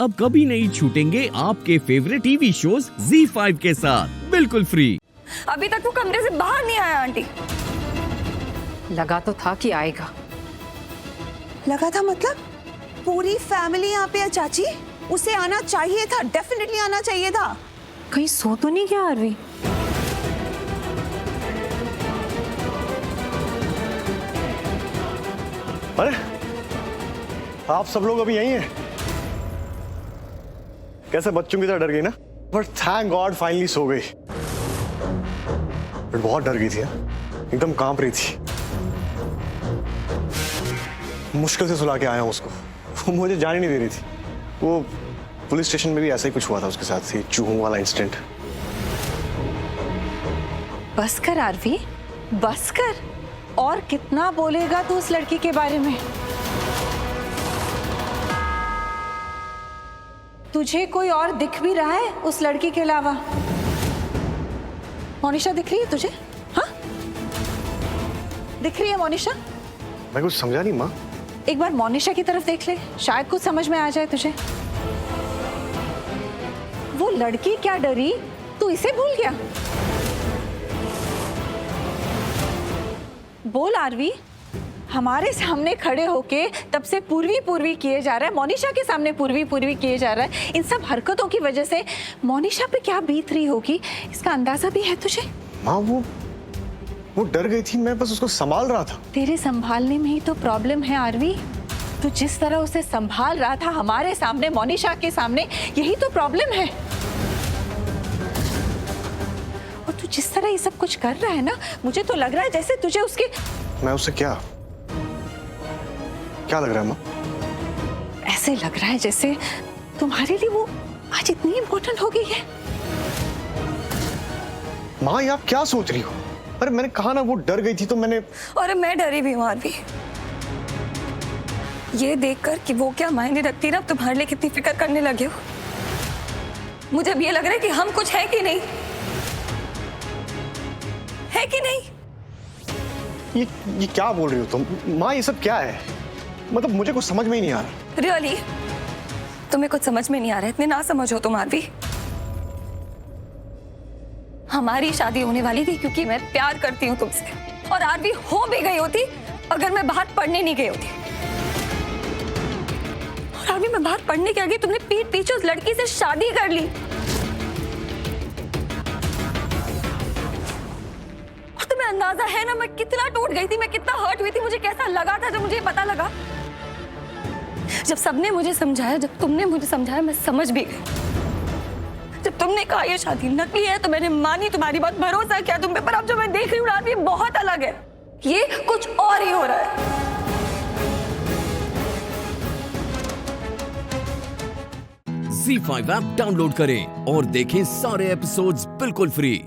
अब कभी नहीं छूटेंगे आपके फेवरेट टीवी शोज ZEE5 के साथ बिल्कुल फ्री। अभी तक वो कमरे से बाहर नहीं आया आंटी। लगा तो था कि आएगा। लगा था मतलब? पूरी फैमिली यहाँ पे है चाची। उसे आना चाहिए था, डेफिनेटली आना चाहिए था। कहीं सो तो नहीं गया आरवी? अरे आप सब लोग अभी यहीं हैं? कैसे बच्चों की तरह डर गई ना? But thank God finally so गई। बट बहुत डर गई थी यार, एकदम कांप रही थी। मुश्किल से सुला के आया हूं उसको। वो मुझे जाने नहीं दे रही थी। वो पुलिस स्टेशन में भी ऐसा ही कुछ हुआ था उसके साथ, ही चूहों वाला इंसिडेंट। बस कर आरवी, बस कर। और कितना बोलेगा तू उस लड़की के बारे में? तुझे कोई और दिख भी रहा है उस लड़की के अलावा? मोनिशा दिख रही है तुझे? हाँ, दिख रही है मोनिशा? मैं कुछ समझा नहीं माँ। एक बार मोनिशा की तरफ देख ले, शायद कुछ समझ में आ जाए तुझे। वो लड़की क्या डरी, तू इसे भूल गया? बोल आरवी, हमारे सामने खड़े होके तब से पूर्वी पूर्वी किए जा रहा है, मोनिशा के सामने पूर्वी पूर्वी किए जा रहा है। इन सब हरकतों की वजह से मोनिशा पे क्या बीत रही होगी, इसका अंदाजा भी है तुझे? माँ वो डर गई थी, मैं बस उसको संभाल रहा था। तेरे संभालने में ही तो प्रॉब्लम है आरवी। तू जिस तरह उसे संभाल रहा था हमारे सामने, मोनिशा के सामने, यही तो प्रॉब्लम है। और तू जिस तरह ये सब कुछ कर रहा है ना, मुझे तो लग रहा है जैसे तुझे उसके... मैं उससे क्या लग रहा है माँ? ऐसे लग रहा है जैसे तुम्हारे लिए वो आज इतनी इंपॉर्टेंट हो गई है। माँ ये आप क्या सोच रही हो? अरे मैंने कहा ना वो डर गई थी तो मैंने... और मैं डरी भी हूँ आरवी, ये देखकर कि वो क्या मायने रखती ना, तुम्हारे लिए कितनी फिक्र करने लगे हो। मुझे अब ये लग रहा है कि हम कुछ है कि नहीं, है कि नहीं? ये क्या बोल रही हो तुम? माँ ये सब क्या है? मतलब मुझे कुछ समझ में ही नहीं आ रहा। रियली तुम्हें कुछ समझ में नहीं आ रहा? इतने ना समझ हो तुम आरवी। हमारी शादी होने वाली थी क्योंकि मैं प्यार करती हूँ तुमसे, और आरवी हो भी गई होती अगर मैं बाहर पढ़ने नहीं गई होती। और आरवी मैं बाहर पढ़ने के आगे तुमने पीठ पीछे उस लड़की से शादी कर ली। और तुम्हें अंदाजा है ना मैं कितना टूट गई थी, मैं कितना हर्ट हुई थी, मुझे कैसा लगा था जब मुझे पता लगा। जब सबने मुझे समझाया, जब तुमने मुझे समझाया, मैं समझ भी गई। जब तुमने कहा ये शादी नकली है तो मैंने मानी तुम्हारी बात, भरोसा किया तुम पे। पर अब जो मैं देख रही हूँ आरवी, बहुत अलग है। ये कुछ और ही हो रहा है। ZEE5 ऐप डाउनलोड करें और देखें सारे एपिसोड्स बिल्कुल फ्री।